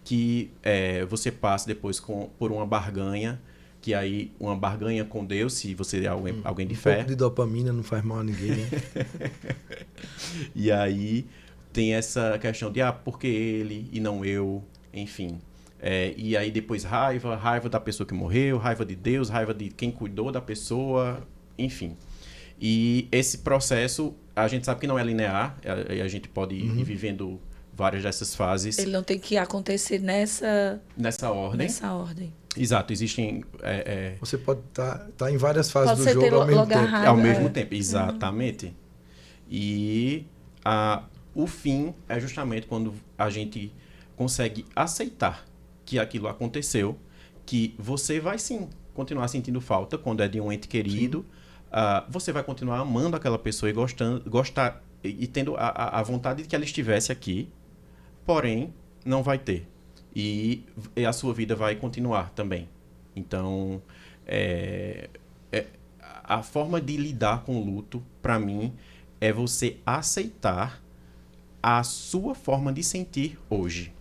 Speaker 3: que você passe depois por uma barganha, que aí uma barganha com Deus, se você é alguém de fé.
Speaker 1: Um pouco de dopamina não faz mal a ninguém, né?
Speaker 3: E aí tem essa questão de, por que ele e não eu, enfim. E aí depois raiva da pessoa que morreu, raiva de Deus, raiva de quem cuidou da pessoa, enfim. E esse processo, a gente sabe que não é linear, a gente pode ir vivendo várias dessas fases.
Speaker 2: Ele não tem que acontecer nessa
Speaker 3: ordem.
Speaker 2: Nessa ordem.
Speaker 3: Exato, existem...
Speaker 1: Você pode estar em várias fases do jogo ao mesmo tempo.
Speaker 3: Ao mesmo tempo, exatamente. E o fim é justamente quando a gente consegue aceitar que aquilo aconteceu, que você vai sim continuar sentindo falta quando é de um ente querido, você vai continuar amando aquela pessoa e gostar e tendo a vontade de que ela estivesse aqui, porém não vai ter. E a sua vida vai continuar também. Então, a forma de lidar com o luto, para mim, é você aceitar a sua forma de sentir hoje.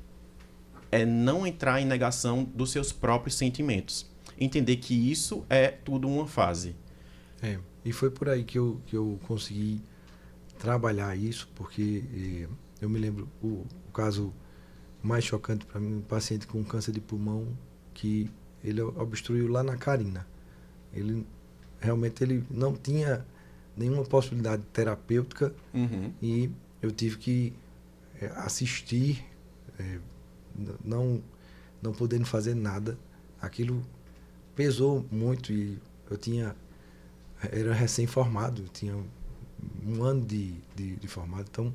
Speaker 3: é não entrar em negação dos seus próprios sentimentos. Entender que isso é tudo uma fase.
Speaker 1: E foi por aí que eu consegui trabalhar isso, porque eu me lembro o caso mais chocante para mim, um paciente com câncer de pulmão que ele obstruiu lá na carina. Ele não tinha nenhuma possibilidade terapêutica e eu tive que assistir, não podendo fazer nada. Aquilo pesou muito e era recém-formado, tinha um ano de formado, então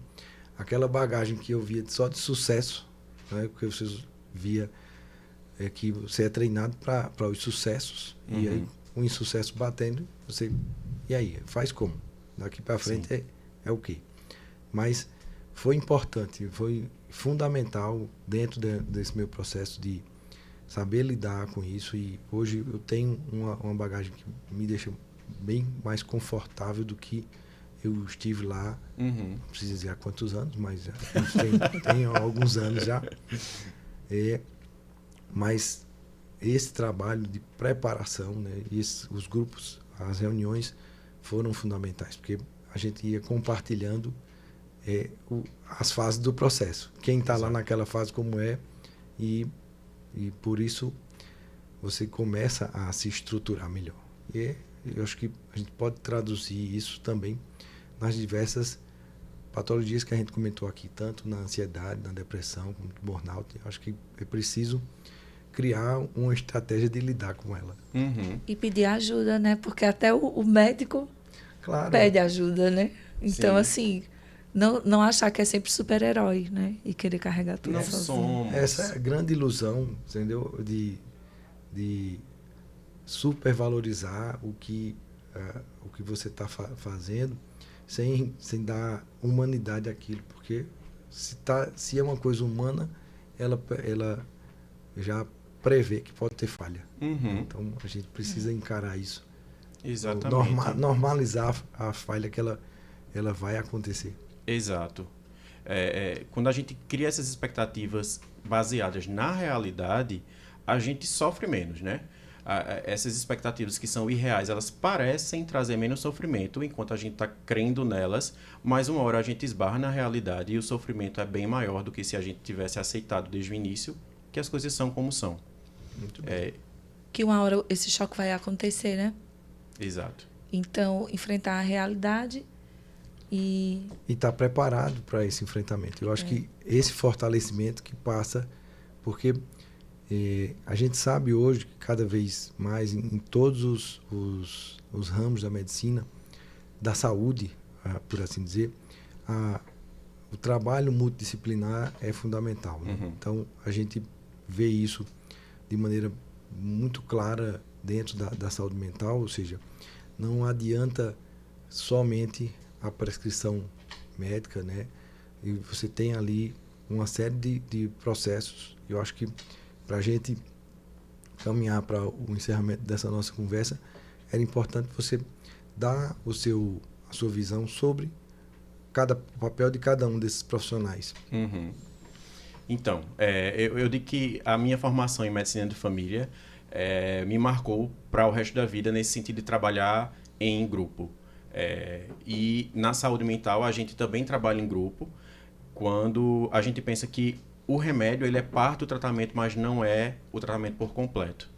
Speaker 1: aquela bagagem que eu via só de sucesso, né, porque você via que você é treinado para os sucessos, e aí um insucesso batendo, e aí, faz como? Daqui para frente é o quê? Mas foi importante, foi fundamental dentro desse meu processo de saber lidar com isso, e hoje eu tenho uma bagagem que me deixa bem mais confortável do que eu estive lá, não preciso dizer há quantos anos, mas tem alguns anos já. Mas esse trabalho de preparação, né, os grupos, as reuniões foram fundamentais, porque a gente ia compartilhando as fases do processo. Quem está lá naquela fase como e por isso você começa a se estruturar melhor. E eu acho que a gente pode traduzir isso também nas diversas patologias que a gente comentou aqui, tanto na ansiedade, na depressão, como no burnout. Eu acho que é preciso criar uma estratégia de lidar com ela.
Speaker 2: E pedir ajuda, né? Porque até o médico pede ajuda, né? Então, assim, não achar que é sempre super-herói, né? E querer carregar tudo sozinho.
Speaker 1: Essa é a grande ilusão, entendeu? De supervalorizar o que você está fazendo sem dar humanidade àquilo. Porque se é uma coisa humana, ela já prevê que pode ter falha. Então, a gente precisa encarar isso.
Speaker 3: Exatamente.
Speaker 1: Normalizar a falha que ela vai acontecer.
Speaker 3: Exato. Quando a gente cria essas expectativas baseadas na realidade, a gente sofre menos, né? Essas expectativas que são irreais, elas parecem trazer menos sofrimento enquanto a gente está crendo nelas, mas uma hora a gente esbarra na realidade e o sofrimento é bem maior do que se a gente tivesse aceitado desde o início que as coisas são como são.
Speaker 1: Muito bem.
Speaker 2: Que uma hora esse choque vai acontecer, né?
Speaker 3: Exato.
Speaker 2: Então, enfrentar a realidade e
Speaker 1: estar preparado para esse enfrentamento. Eu acho que esse fortalecimento que passa, porque a gente sabe hoje que cada vez mais em todos os ramos da medicina, da saúde, por assim dizer, o trabalho multidisciplinar é fundamental. Né? Então, a gente vê isso de maneira muito clara dentro da saúde mental, ou seja, não adianta somente a prescrição médica, né? E você tem ali uma série de processos. Eu acho que para a gente caminhar para o encerramento dessa nossa conversa, era importante você dar a sua visão sobre o papel de cada um desses profissionais.
Speaker 3: Então, eu digo que a minha formação em medicina de família me marcou para o resto da vida nesse sentido de trabalhar em grupo. E na saúde mental a gente também trabalha em grupo quando a gente pensa que o remédio ele é parte do tratamento, mas não é o tratamento por completo.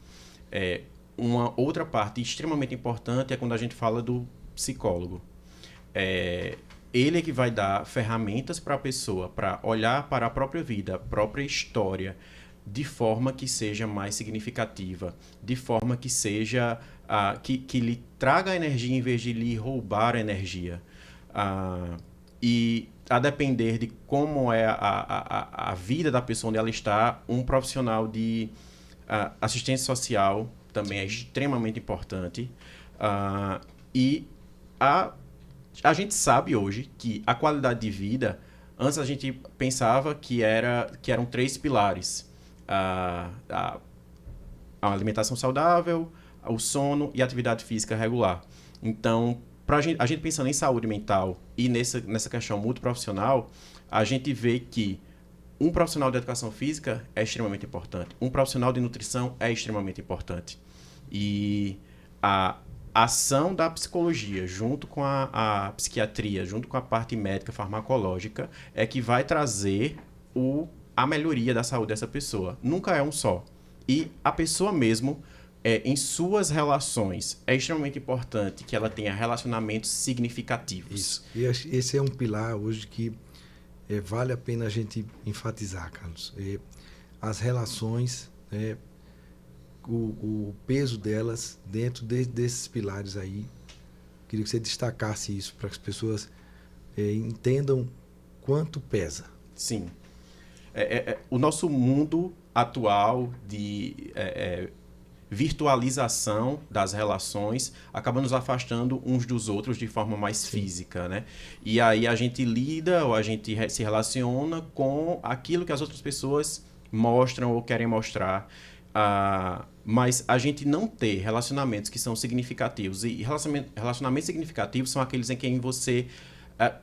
Speaker 3: Uma outra parte extremamente importante é quando a gente fala do psicólogo. Ele é que vai dar ferramentas para a pessoa para olhar para a própria vida, a própria história, de forma que seja mais significativa, de forma que seja que lhe traga energia em vez de lhe roubar energia. E a depender de como é a vida da pessoa onde ela está, um profissional de assistência social também é extremamente importante. E a gente sabe hoje que a qualidade de vida, antes a gente pensava que eram 3 pilares. A alimentação saudável, o sono e a atividade física regular. Então, a gente pensando em saúde mental e nessa questão multiprofissional, a gente vê que um profissional de educação física é extremamente importante. Um profissional de nutrição é extremamente importante. E a ação da psicologia, junto com a psiquiatria, junto com a parte médica, farmacológica, é que vai trazer a melhoria da saúde dessa pessoa. Nunca é um só. E a pessoa mesmo, em suas relações, é extremamente importante que ela tenha relacionamentos significativos.
Speaker 1: Isso. E esse é um pilar hoje que vale a pena a gente enfatizar, Carlos. As relações, o peso delas dentro desses pilares aí. Queria que você destacasse isso para que as pessoas entendam quanto pesa.
Speaker 3: Sim. O nosso mundo atual de virtualização das relações acaba nos afastando uns dos outros de forma mais física, né? E aí a gente lida ou a gente se relaciona com aquilo que as outras pessoas mostram ou querem mostrar. Mas a gente não ter relacionamentos que são significativos. E relacionamentos significativos são aqueles em quem você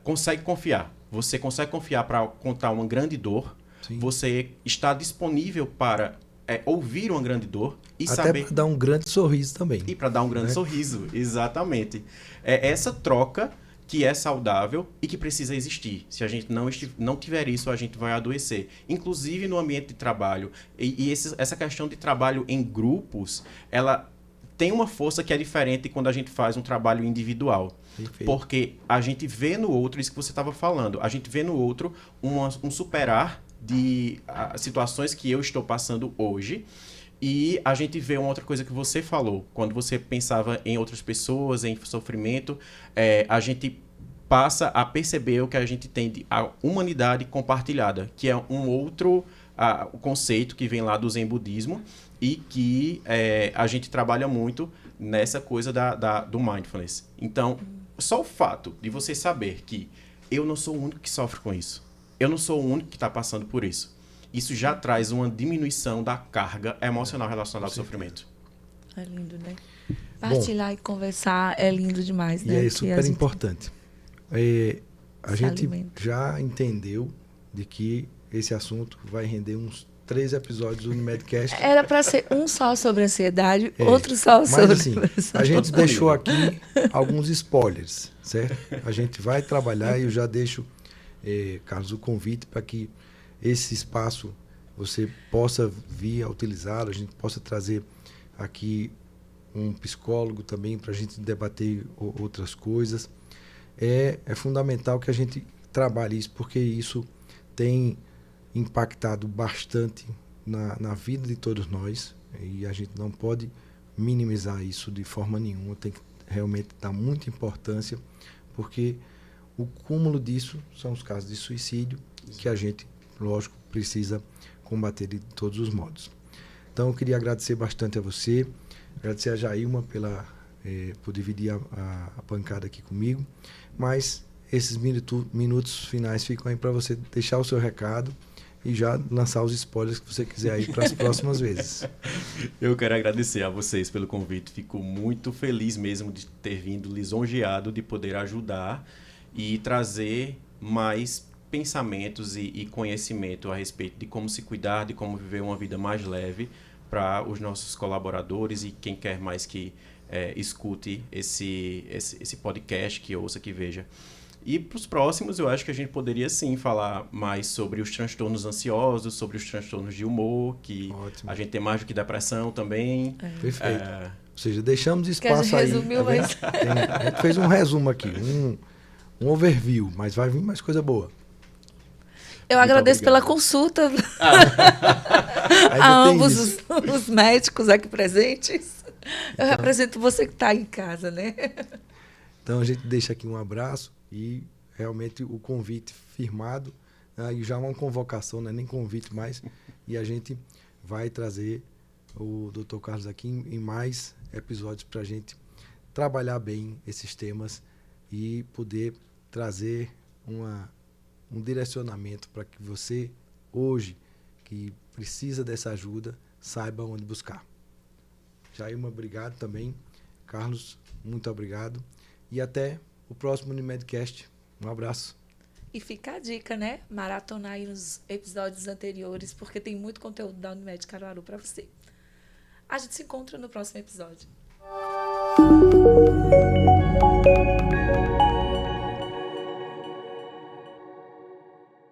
Speaker 3: consegue confiar. Você consegue confiar para contar uma grande dor. Sim. Você está disponível para ouvir uma grande dor e
Speaker 1: até
Speaker 3: saber...
Speaker 1: para dar um grande sorriso também.
Speaker 3: E para dar um grande sorriso, exatamente. É essa troca que é saudável e que precisa existir. Se a gente não tiver isso, a gente vai adoecer. Inclusive no ambiente de trabalho. E essa questão de trabalho em grupos, ela tem uma força que é diferente quando a gente faz um trabalho individual. Perfeito. Porque a gente vê no outro, isso que você estava falando, a gente vê no outro um superar de situações que eu estou passando hoje. E a gente vê uma outra coisa que você falou. Quando você pensava em outras pessoas, em sofrimento, a gente passa a perceber o que a gente tem de a humanidade compartilhada, que é um outro conceito que vem lá do Zen Budismo e que a gente trabalha muito nessa coisa do mindfulness. Então, só o fato de você saber que eu não sou o único que sofre com isso. Eu não sou o único que está passando por isso. Isso já traz uma diminuição da carga emocional relacionada ao sofrimento.
Speaker 2: É lindo, né? Partilhar e conversar é lindo demais, né?
Speaker 1: E é super importante. A gente já entendeu de que esse assunto vai render uns 3 episódios do Unimedcast.
Speaker 2: Era para ser um só sobre ansiedade, outro só sobre...
Speaker 1: Mas assim, a gente deixou aqui alguns spoilers, certo? A gente vai trabalhar e eu já deixo, Carlos, o convite para que esse espaço você possa vir a utilizá-lo, a gente possa trazer aqui um psicólogo também para a gente debater outras coisas. É fundamental que a gente trabalhe isso, porque isso tem impactado bastante na vida de todos nós e a gente não pode minimizar isso de forma nenhuma, tem que realmente dar muita importância, porque o cúmulo disso são os casos de suicídio que a gente, lógico, precisa combater de todos os modos. Então eu queria agradecer bastante a você, agradecer a Jailma por dividir a pancada aqui comigo, mas esses minutos finais ficam aí para você deixar o seu recado e já lançar os spoilers que você quiser aí para as próximas vezes.
Speaker 3: Eu quero agradecer a vocês pelo convite. Fico muito feliz mesmo de ter vindo, lisonjeado de poder ajudar e trazer mais pensamentos e conhecimento a respeito de como se cuidar, de como viver uma vida mais leve para os nossos colaboradores e quem quer mais que escute esse podcast, que ouça, que veja. E para os próximos, eu acho que a gente poderia sim falar mais sobre os transtornos ansiosos, sobre os transtornos de humor, que ótimo. A gente tem mais do que depressão também.
Speaker 1: Perfeito. Ou seja, deixamos espaço aí.
Speaker 2: Resumiu, mas...
Speaker 1: A gente fez um resumo aqui, um overview, mas vai vir mais coisa boa.
Speaker 2: Eu agradeço pela consulta a ambos os médicos aqui presentes. Eu represento você que está em casa, né?
Speaker 1: Então a gente deixa aqui um abraço e realmente o convite firmado, e já uma convocação, não é nem convite mais, e a gente vai trazer o Dr. Carlos aqui em mais episódios para a gente trabalhar bem esses temas e poder trazer um direcionamento para que você, hoje, que precisa dessa ajuda, saiba onde buscar. Jailma, obrigado também. Carlos, muito obrigado. E até o próximo Unimedcast. Um abraço.
Speaker 2: E fica a dica, né? Maratonar aí nos episódios anteriores, porque tem muito conteúdo da Unimed Caruaru para você. A gente se encontra no próximo episódio.